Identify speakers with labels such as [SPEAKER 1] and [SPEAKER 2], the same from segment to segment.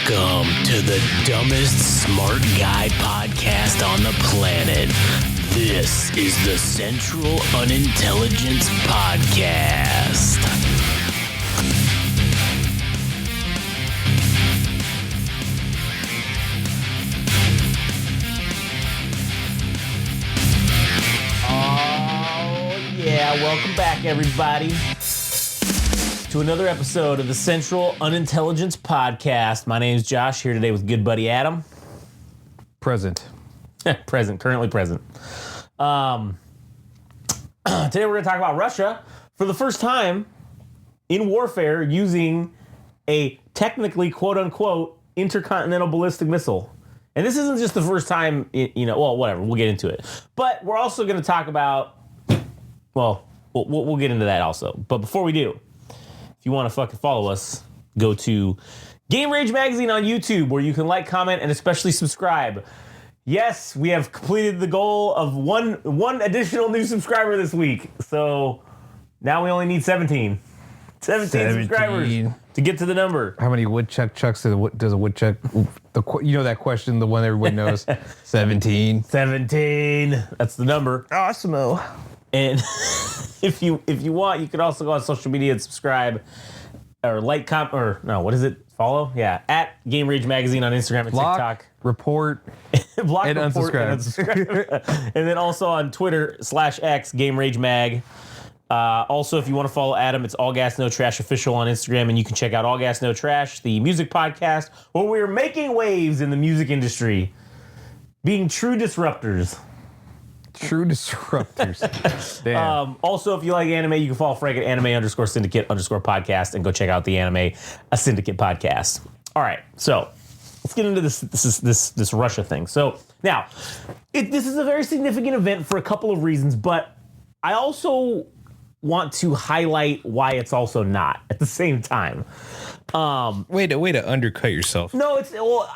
[SPEAKER 1] Welcome to the dumbest smart guy podcast on the planet. This is the Central Unintelligence Podcast.
[SPEAKER 2] Oh, yeah. Welcome back, everybody, to another episode of the Central Unintelligence Podcast. My name is Josh, here today with good buddy Adam.
[SPEAKER 3] Present.
[SPEAKER 2] Currently present. Today we're going to talk about Russia for the first time in warfare using a technically, quote-unquote, intercontinental ballistic missile. And this isn't just the first time, well, whatever, we'll get into it. But we're also going to talk about, well, we'll get into that also. But before we do, if you want to fucking follow us, go to Game Rage Magazine on YouTube, where you can like, comment, and especially subscribe. Yes, we have completed the goal of one additional new subscriber this week. So now we only need 17 subscribers to get to the number.
[SPEAKER 3] How many woodchuck chucks does a woodchuck? That question, the one everybody knows. 17.
[SPEAKER 2] 17. That's the number.
[SPEAKER 3] Awesome.
[SPEAKER 2] And if you want, you can also go on social media and subscribe or like, follow? Yeah, at Game Rage Magazine on Instagram and
[SPEAKER 3] Block,
[SPEAKER 2] TikTok.
[SPEAKER 3] Report,
[SPEAKER 2] Block,
[SPEAKER 3] and
[SPEAKER 2] report,
[SPEAKER 3] unsubscribe.
[SPEAKER 2] And unsubscribe. And then also on Twitter /X, Game Rage Mag. Also, if you want to follow Adam, it's All Gas No Trash Official on Instagram, and you can check out All Gas No Trash, the music podcast, where we're making waves in the music industry, being true disruptors.
[SPEAKER 3] True disruptors. Damn.
[SPEAKER 2] Also, if you like anime, you can follow Frank at anime_syndicate_podcast and go check out the Anime a Syndicate podcast. All right, so let's get into this Russia thing. So now, this is a very significant event for a couple of reasons, but I also want to highlight why it's also not at the same time.
[SPEAKER 4] Way to undercut yourself.
[SPEAKER 2] No,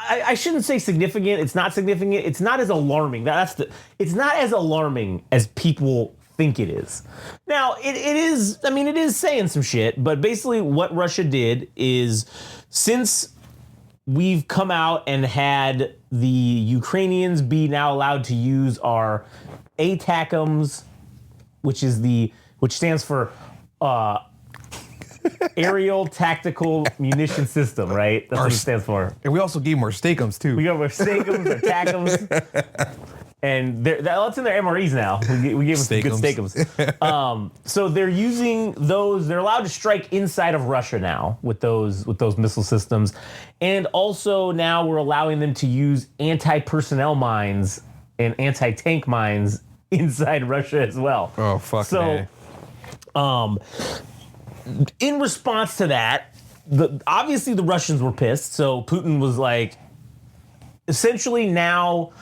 [SPEAKER 2] I shouldn't say significant. It's not significant. It's not as alarming. It's not as alarming as people think it is. Now, it is, it is saying some shit, but basically what Russia did is, since we've come out and had the Ukrainians be now allowed to use our ATACMS, which stands for Aerial Tactical Munition System, right? That's what it stands for.
[SPEAKER 3] And we also gave them our Steakums, too.
[SPEAKER 2] We got our Steakums, our TACMs, and that's in their MREs now. We gave them some good Steakums. So they're using those. They're allowed to strike inside of Russia now with those missile systems, and also now we're allowing them to use anti-personnel mines and anti-tank mines inside Russia as well.
[SPEAKER 3] Oh, fuck.
[SPEAKER 2] So, in response to that, obviously the Russians were pissed. So Putin was like, essentially now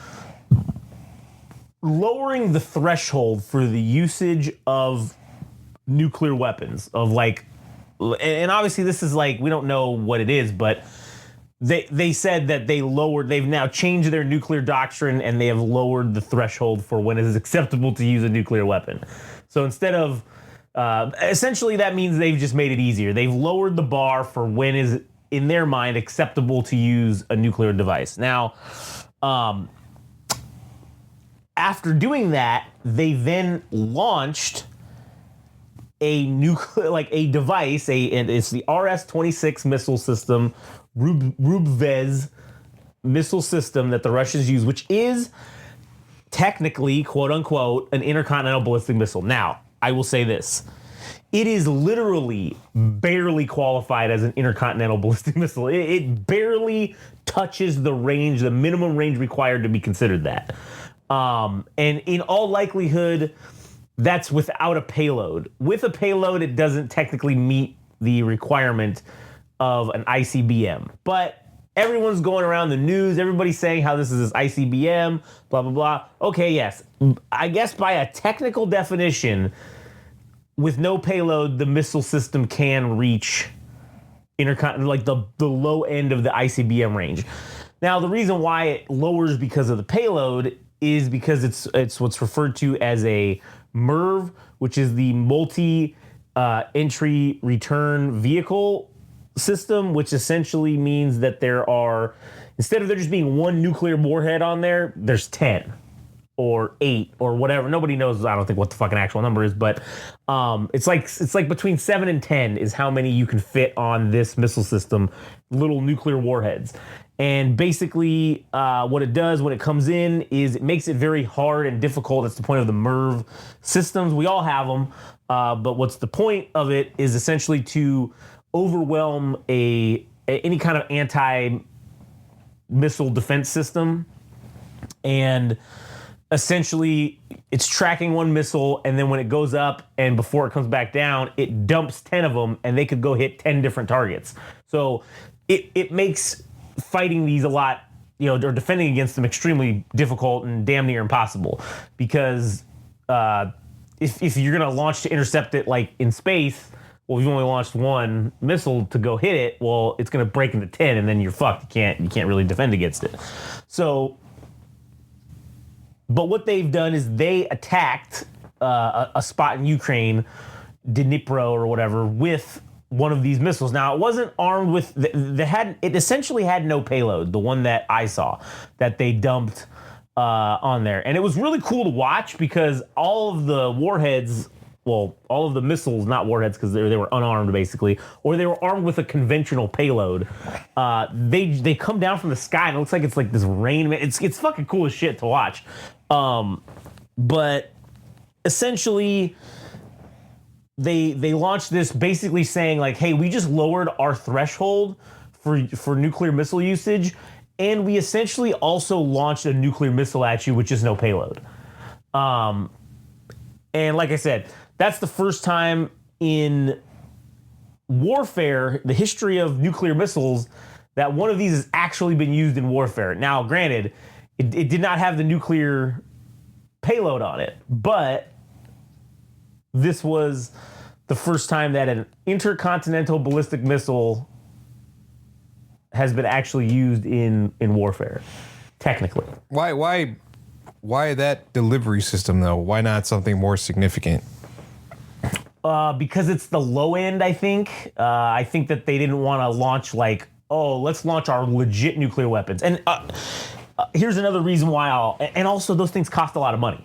[SPEAKER 2] lowering the threshold for the usage of nuclear weapons. And obviously this is like, we don't know what it is, but they said that they've now changed their nuclear doctrine, and they have lowered the threshold for when it is acceptable to use a nuclear weapon. So instead of essentially, that means they've just made it easier. They've lowered the bar for when is, in their mind, acceptable to use a nuclear device. Now, after doing that, they then launched a device, and it's the RS-26 missile system, Rubvez missile system that the Russians use, which is technically, quote unquote, an intercontinental ballistic missile. Now, I will say this. It is literally barely qualified as an intercontinental ballistic missile. It barely touches the range, the minimum range required to be considered that. And in all likelihood, that's without a payload. With a payload, it doesn't technically meet the requirement of an ICBM. But everyone's going around the news. Everybody's saying how this is this ICBM, blah, blah, blah. Okay, yes. I guess by a technical definition, with no payload, the missile system can reach the low end of the ICBM range. Now, the reason why it lowers because of the payload is because it's what's referred to as a MIRV, which is the multi-entry return vehicle system, which essentially means that instead of there just being one nuclear warhead on there, there's 10 or 8 or whatever. Nobody knows, I don't think, what the fucking actual number is, but it's like between 7 and 10 is how many you can fit on this missile system, little nuclear warheads. And basically what it does when it comes in is it makes it very hard and difficult. That's the point of the MIRV systems. We all have them. But what's the point of it is essentially to overwhelm any kind of anti-missile defense system. And essentially it's tracking one missile, and then when it goes up and before it comes back down, it dumps 10 of them, and they could go hit 10 different targets. So it makes fighting these a lot, or defending against them extremely difficult and damn near impossible, because if you're going to launch to intercept it like in space, well, you've only launched one missile to go hit it, well, it's going to break into 10 and then you're fucked. You can't really defend against it. So, but what they've done is they attacked a spot in Ukraine, Dnipro or whatever, with one of these missiles. Now, it wasn't armed with, it essentially had no payload, the one that I saw, that they dumped on there. And it was really cool to watch because all of the warheads, well, all of the missiles, not warheads because they were unarmed basically, or they were armed with a conventional payload. They come down from the sky and it looks like it's like this rain. It's fucking cool as shit to watch. But essentially, they launched this basically saying like, hey, we just lowered our threshold for nuclear missile usage, and we essentially also launched a nuclear missile at you with just no payload. And like I said, that's the first time in warfare, the history of nuclear missiles, that one of these has actually been used in warfare. Now, granted, it did not have the nuclear payload on it, but this was the first time that an intercontinental ballistic missile has been actually used in warfare, technically.
[SPEAKER 3] Why that delivery system, though? Why not something more significant?
[SPEAKER 2] Because it's the low end, I think. I think that they didn't want to launch like, oh, let's launch our legit nuclear weapons. And here's another reason why and also those things cost a lot of money.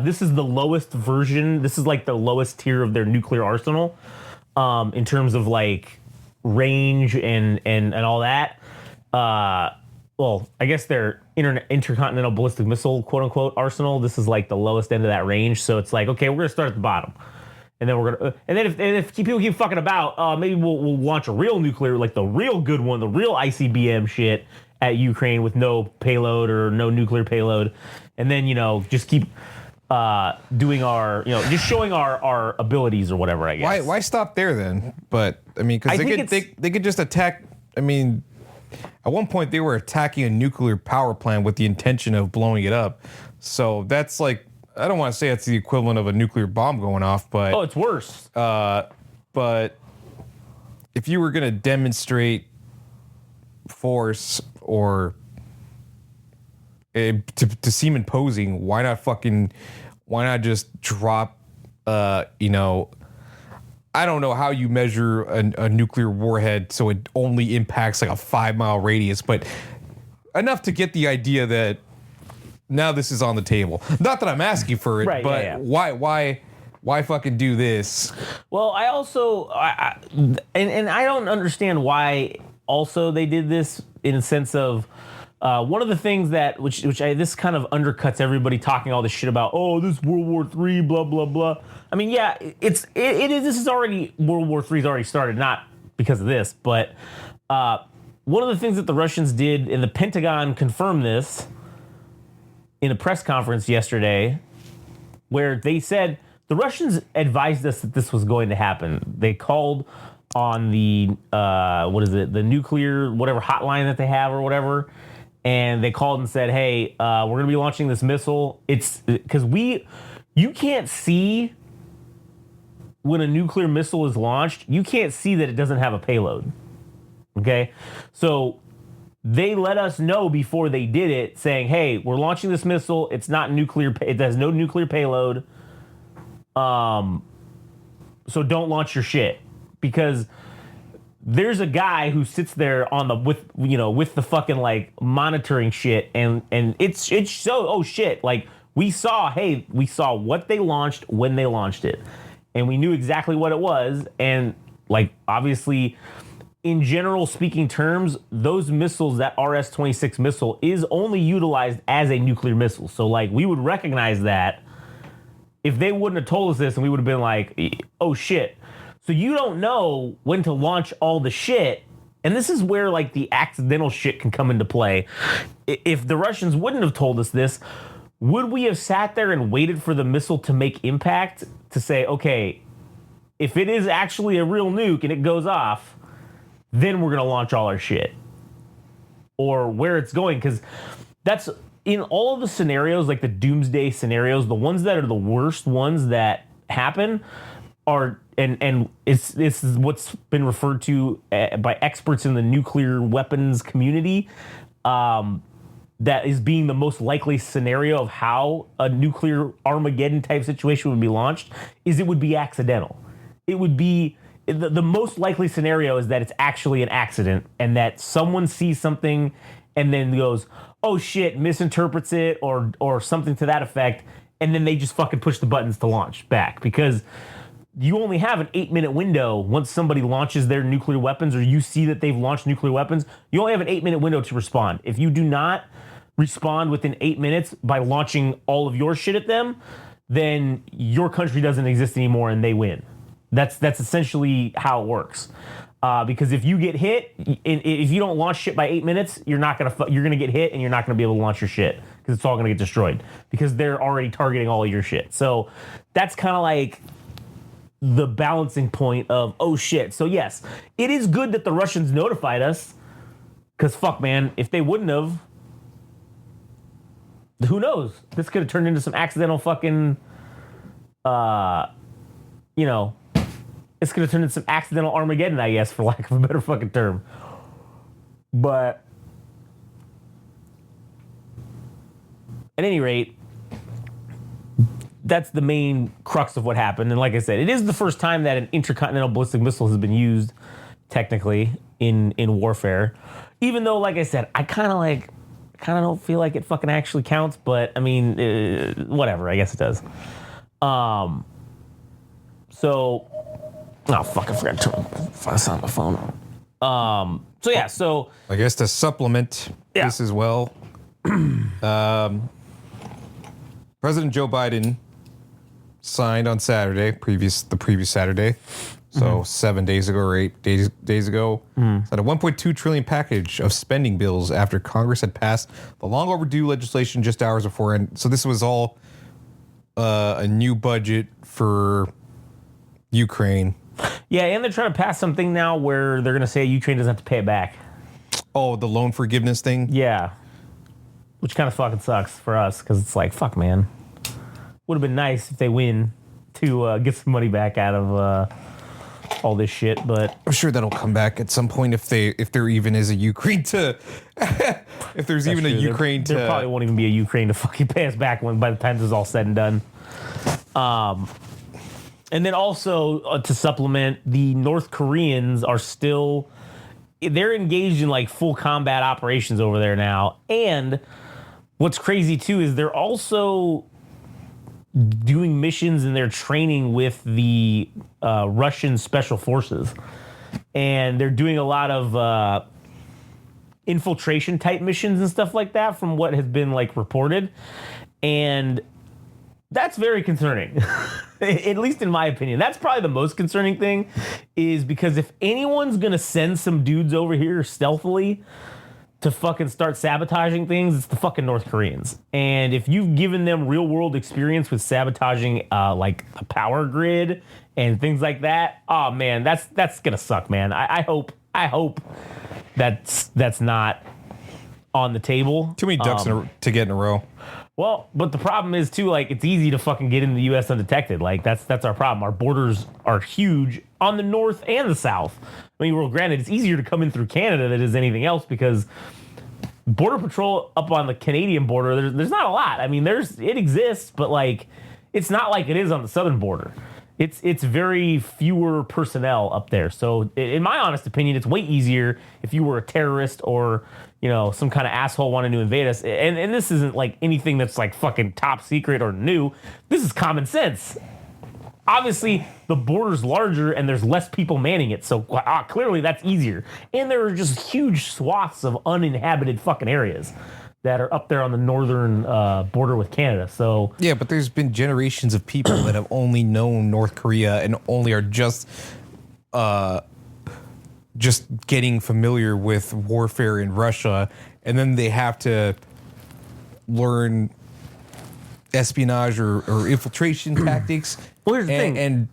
[SPEAKER 2] This is the lowest version. This is like the lowest tier of their nuclear arsenal in terms of like range and all that. Well, I guess their intercontinental ballistic missile, quote unquote, arsenal. This is like the lowest end of that range. So it's like, okay, we're gonna start at the bottom, and then if people keep fucking about, maybe we'll launch a real nuclear, like the real good one, the real ICBM shit at Ukraine with no payload or no nuclear payload, and then just keep doing our, just showing our abilities or whatever, I guess.
[SPEAKER 3] Why stop there then? But I mean, because they could just attack. I mean, at one point they were attacking a nuclear power plant with the intention of blowing it up. So that's like, I don't want to say it's the equivalent of a nuclear bomb going off, but
[SPEAKER 2] it's worse.
[SPEAKER 3] But if you were going to demonstrate force or to seem imposing, why not just drop, I don't know how you measure a nuclear warhead so it only impacts like a 5-mile radius, but enough to get the idea that now this is on the table. Not that I'm asking for it, right, but yeah. Why fucking do this?
[SPEAKER 2] Well, I also, and I don't understand why also they did this in a sense of, one of the things that, this kind of undercuts everybody talking all this shit about, oh, this World War III, blah, blah, blah. I mean, yeah, it is, this is already, World War III's already started, not because of this, but one of the things that the Russians did, and the Pentagon confirmed this in a press conference yesterday, where they said, the Russians advised us that this was going to happen. They called on the, the nuclear, whatever hotline that they have or whatever, and they called and said, hey, we're going to be launching this missile. It's because you can't see when a nuclear missile is launched, you can't see that it doesn't have a payload. Okay? So they let us know before they did it, saying, hey, we're launching this missile. It's not nuclear. It has no nuclear payload. So don't launch your shit. Because there's a guy who sits there with the fucking like monitoring shit, and it's so, oh shit, like we saw what they launched when they launched it, and we knew exactly what it was, and like obviously in general speaking terms, those missiles, that RS-26 missile is only utilized as a nuclear missile. So like we would recognize that if they wouldn't have told us this, and we would have been like, oh shit. So you don't know when to launch all the shit. And this is where like the accidental shit can come into play. If the Russians wouldn't have told us this, would we have sat there and waited for the missile to make impact to say, okay, if it is actually a real nuke and it goes off, then we're going to launch all our shit? Or where it's going? Because that's in all of the scenarios, like the doomsday scenarios, the ones that are the worst ones that happen are, and this is what's been referred to by experts in the nuclear weapons community, that is being the most likely scenario of how a nuclear Armageddon type situation would be launched, is it would be accidental. It would be, the most likely scenario is that it's actually an accident, and that someone sees something and then goes, oh shit, misinterprets it or something to that effect, and then they just fucking push the buttons to launch back. Because you only have an 8-minute window once somebody launches their nuclear weapons, or you see that they've launched nuclear weapons. You only have an 8-minute window to respond. If you do not respond within 8 minutes by launching all of your shit at them, then your country doesn't exist anymore and they win. That's essentially how it works. Because if you get hit, if you don't launch shit by 8 minutes, you're gonna get hit and you're not gonna be able to launch your shit because it's all gonna get destroyed because they're already targeting all of your shit. So that's kind of like the balancing point of, oh shit. So yes, it is good that the Russians notified us, because fuck man, if they wouldn't have, who knows? This could have turned into some accidental fucking, it's going to turn into some accidental Armageddon, I guess, for lack of a better fucking term. But at any rate, that's the main crux of what happened. And like I said, it is the first time that an intercontinental ballistic missile has been used, technically, in warfare. Even though, like I said, I kind of don't feel like it fucking actually counts. But, I mean, whatever. I guess it does. Oh, fuck, I forgot to turn my phone on. So
[SPEAKER 3] I guess to supplement this as well, President Joe Biden signed on Saturday, the previous Saturday, so 7 days ago or 8 days ago, signed a $1.2 trillion package of spending bills after Congress had passed the long overdue legislation just hours before. And so this was all a new budget for Ukraine.
[SPEAKER 2] Yeah, and they're trying to pass something now where they're going to say Ukraine doesn't have to pay it back.
[SPEAKER 3] Oh, the loan forgiveness thing?
[SPEAKER 2] Yeah. Which kind of fucking sucks for us, because it's like, fuck, man. Would have been nice if they win to get some money back out of all this shit, but
[SPEAKER 3] I'm sure that'll come back at some point if there even is a Ukraine to if there's even a Ukraine to.
[SPEAKER 2] There probably won't even be a Ukraine to fucking pay us back by the time this is all said and done. And then also to supplement, the North Koreans are still, they're engaged in like full combat operations over there now. And what's crazy too is they're also doing missions and they're training with the Russian special forces. And they're doing a lot of infiltration type missions and stuff like that from what has been like reported. And that's very concerning, at least in my opinion. That's probably the most concerning thing, is because if anyone's going to send some dudes over here stealthily to fucking start sabotaging things, it's the fucking North Koreans. And if you've given them real world experience with sabotaging like the power grid and things like that, oh man, that's going to suck, man. I hope that's not on the table.
[SPEAKER 3] Too many ducks to get in a row.
[SPEAKER 2] Well, but the problem is too, like, it's easy to fucking get into the U.S. undetected. Like, that's our problem. Our borders are huge on the north and the south. I mean, well, granted, it's easier to come in through Canada than it is anything else because Border Patrol up on the Canadian border, there's not a lot. I mean, it exists, but like, it's not like it is on the southern border. It's very fewer personnel up there. So in my honest opinion, it's way easier if you were a terrorist or, some kind of asshole wanting to invade us. And this isn't like anything that's like fucking top secret or new. This is common sense. Obviously, the border's larger and there's less people manning it. So clearly that's easier. And there are just huge swaths of uninhabited fucking areas that are up there on the northern border with Canada. So
[SPEAKER 3] yeah, but there's been generations of people that have only known North Korea and only are just getting familiar with warfare in Russia, and then they have to learn espionage or infiltration tactics.
[SPEAKER 2] Well, here's the thing.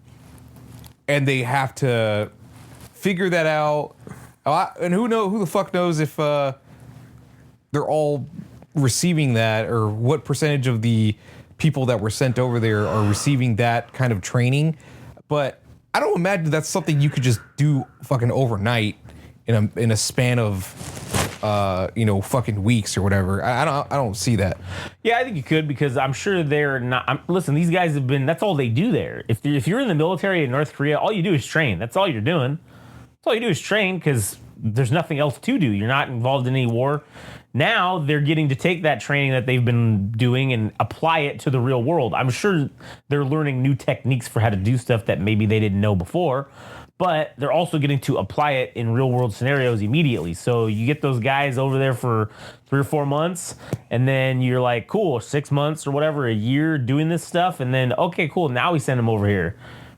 [SPEAKER 3] And they have to figure that out. And who the fuck knows if they're all receiving that, or what percentage of the people that were sent over there are receiving that kind of training. But I don't imagine that's something you could just do fucking overnight in a span of fucking weeks or whatever. I don't see that.
[SPEAKER 2] Yeah, I think you could, because I'm sure they're not. Listen, these guys have been. That's all they do there. If you're in the military in North Korea, all you do is train. That's all you're doing. That's all you do is train, because there's nothing else to do. You're not involved in any war. Now they're getting to take that training that they've been doing and apply it to the real world. I'm sure they're learning new techniques for how to do stuff that maybe they didn't know before, but they're also getting to apply it in real world scenarios immediately. So you get those guys over there for 3 or 4 months, and then you're like, cool, 6 months or whatever, a year doing this stuff, and then okay, cool, now we send them over here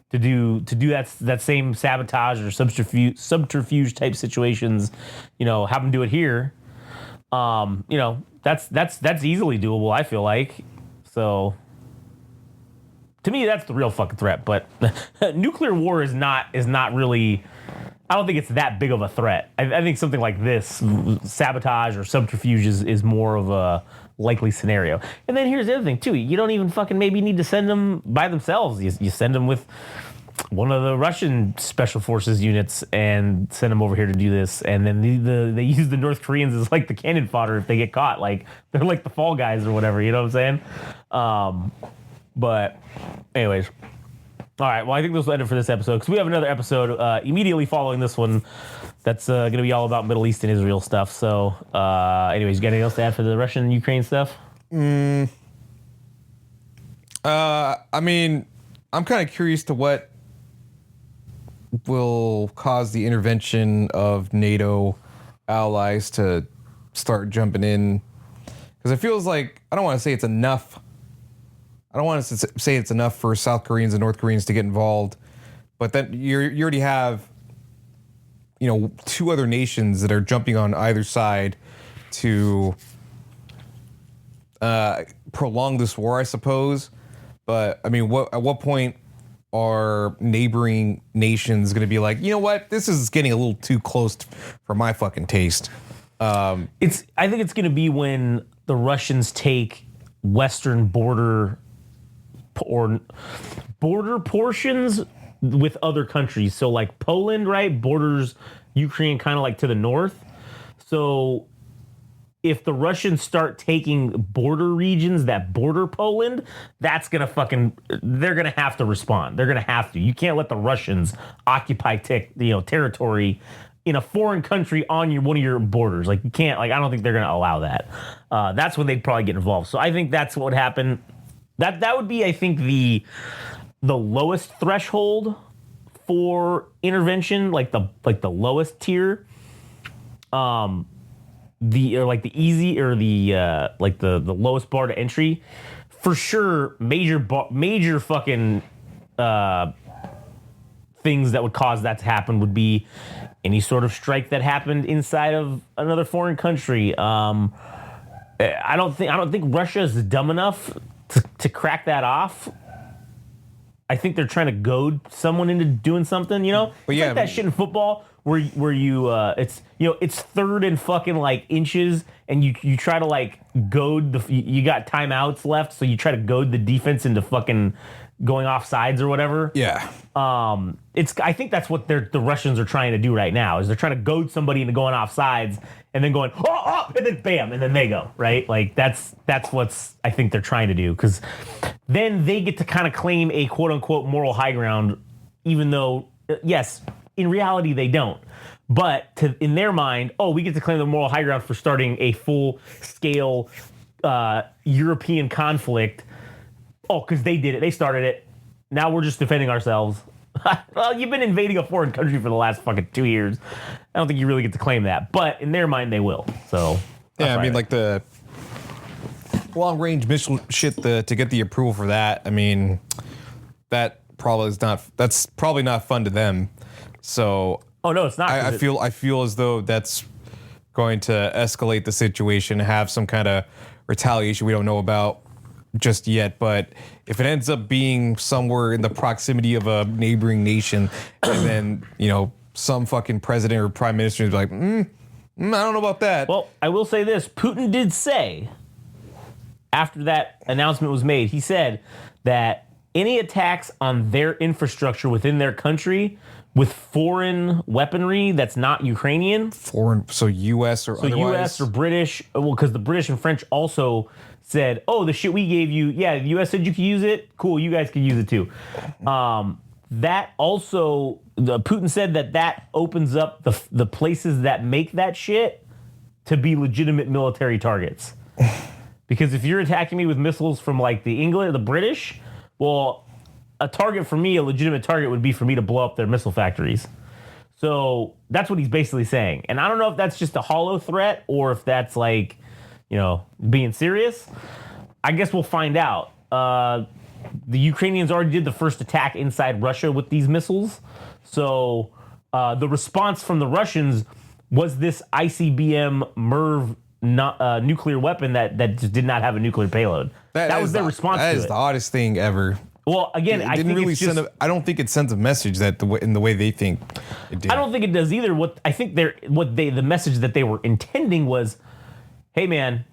[SPEAKER 2] to do that same sabotage or subterfuge type situations. Have them do it here. That's easily doable, I feel like. So to me, that's the real fucking threat. But nuclear war is not really. I don't think it's that big of a threat. I think something like this, sabotage or subterfuge, is more of a likely scenario. And then here's the other thing too. You don't even fucking maybe need to send them by themselves. You send them with one of the Russian special forces units and send them over here to do this. And then they use the North Koreans as like the cannon fodder if they get caught. Like they're like the fall guys or whatever. You know what I'm saying? But anyways. All right. Well, I think this will end it for this episode, because we have another episode immediately following this one that's going to be all about Middle East and Israel stuff. So anyways, you got anything else to add for the Russian and Ukraine stuff?
[SPEAKER 3] I mean, I'm kind of curious to what will cause the intervention of NATO allies to start jumping in, because it feels like, I don't want to say it's enough. I don't want to say it's enough for South Koreans and North Koreans to get involved, but then you already have, 2 other nations that are jumping on either side to prolong this war, I suppose. But I mean, at what point are neighboring nations going to be like, you know what, this is getting a little too close for my fucking taste?
[SPEAKER 2] I think it's going to be when the Russians take western border portions with other countries. So like Poland, right, borders Ukraine kind of like to the north. So if the Russians start taking border regions that border Poland, that's going to they're going to have to respond. They're going to have to. You can't let the Russians occupy territory in a foreign country on one of your borders. Like you can't, I don't think they're going to allow that. That's when they'd probably get involved. So I think that's what would happen. That would be, I think, the lowest threshold for intervention, like the lowest tier. The easy, or the lowest bar to entry, for sure. Major fucking things that would cause that to happen would be any sort of strike that happened inside of another foreign country. I don't think Russia is dumb enough to crack that off. I think they're trying to goad someone into doing something, But
[SPEAKER 3] yeah,
[SPEAKER 2] like that shit in football where you it's it's third and fucking like inches, and you try to like goad you got timeouts left, so you try to goad the defense into fucking going off sides or whatever.
[SPEAKER 3] Yeah.
[SPEAKER 2] I think that's what the Russians are trying to do right now, is they're trying to goad somebody into going off sides and then going, and then bam, and then they go, right? Like that's what's I think they're trying to do, because then they get to kind of claim a quote unquote moral high ground, even though, yes, in reality they don't. But in their mind, we get to claim the moral high ground for starting a full scale European conflict. Because they did it. They started it. Now we're just defending ourselves. Well, you've been invading a foreign country for the last fucking 2 years. I don't think you really get to claim that. But in their mind, they will. So,
[SPEAKER 3] yeah, I mean, like the long-range missile shit to get the approval for that, I mean, that's probably not fun to them. So,
[SPEAKER 2] no, it's not.
[SPEAKER 3] I feel as though that's going to escalate the situation, have some kind of retaliation we don't know about just yet, but if it ends up being somewhere in the proximity of a neighboring nation, and then some fucking president or prime minister is like, I don't know about that.
[SPEAKER 2] Well, I will say this: Putin did say after that announcement was made, he said that any attacks on their infrastructure within their country with foreign weaponry that's not Ukrainian,
[SPEAKER 3] so U.S. or otherwise,
[SPEAKER 2] U.S. or British, because the British and French also said, the shit we gave you, the U.S. said you could use it, cool, you guys can use it too. That also, Putin said that opens up the places that make that shit to be legitimate military targets. Because if you're attacking me with missiles from like the British, well, a target for me, a legitimate target would be for me to blow up their missile factories. So that's what he's basically saying. And I don't know if that's just a hollow threat or if that's like, being serious. I guess we'll find out. The Ukrainians already did the first attack inside Russia with these missiles. So the response from the Russians was this ICBM MIRV nuclear weapon that just did not have a nuclear payload. That was their response to it.
[SPEAKER 3] That is the oddest thing ever.
[SPEAKER 2] Well, again, I think really
[SPEAKER 3] I don't think it sends a message that in the way they think it did.
[SPEAKER 2] I don't think it does either. The message that they were intending was, hey man,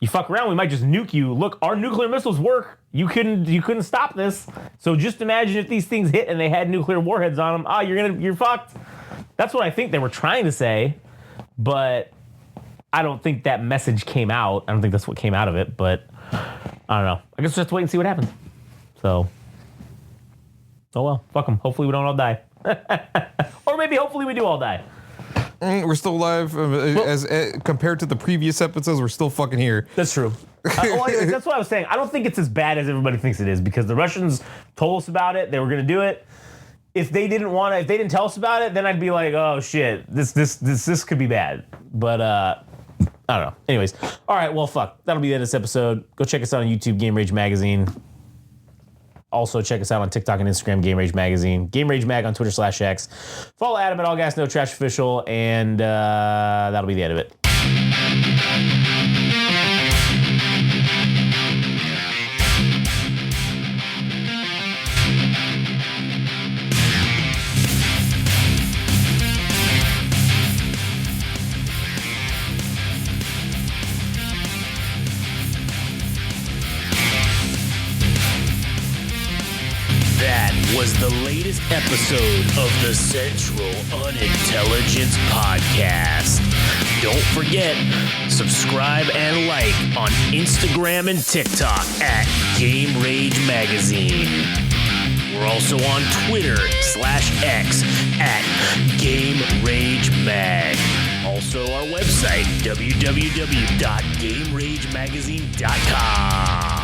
[SPEAKER 2] you fuck around, we might just nuke you. Look, our nuclear missiles work. You couldn't stop this. So just imagine if these things hit and they had nuclear warheads on them. You're fucked. That's what I think they were trying to say, but I don't think that message came out. I don't think that's what came out of it, but I don't know. I guess we'll just have to wait and see what happens. So, well, fuck them. Hopefully we don't all die. Or maybe hopefully we do all die.
[SPEAKER 3] We're still alive. As compared to the previous episodes, we're still fucking here.
[SPEAKER 2] That's true. That's what I was saying. I don't think it's as bad as everybody thinks it is, because the Russians told us about it. They were going to do it. If they didn't tell us about it, then I'd be like, oh shit, this could be bad. But I don't know. Anyways, all right. Well, fuck. That'll be the end of this episode. Go check us out on YouTube, Game Rage Magazine. Also, check us out on TikTok and Instagram, Game Rage Magazine. Game Rage Mag on Twitter /X. Follow Adam at All Gas No Trash Official, and that'll be the end of it.
[SPEAKER 1] That was the latest episode of the Central Unintelligence Podcast. Don't forget, subscribe and like on Instagram and TikTok at Game Rage Magazine. We're also on Twitter /X at Game Rage Mag. Also our website, www.GameRageMagazine.com.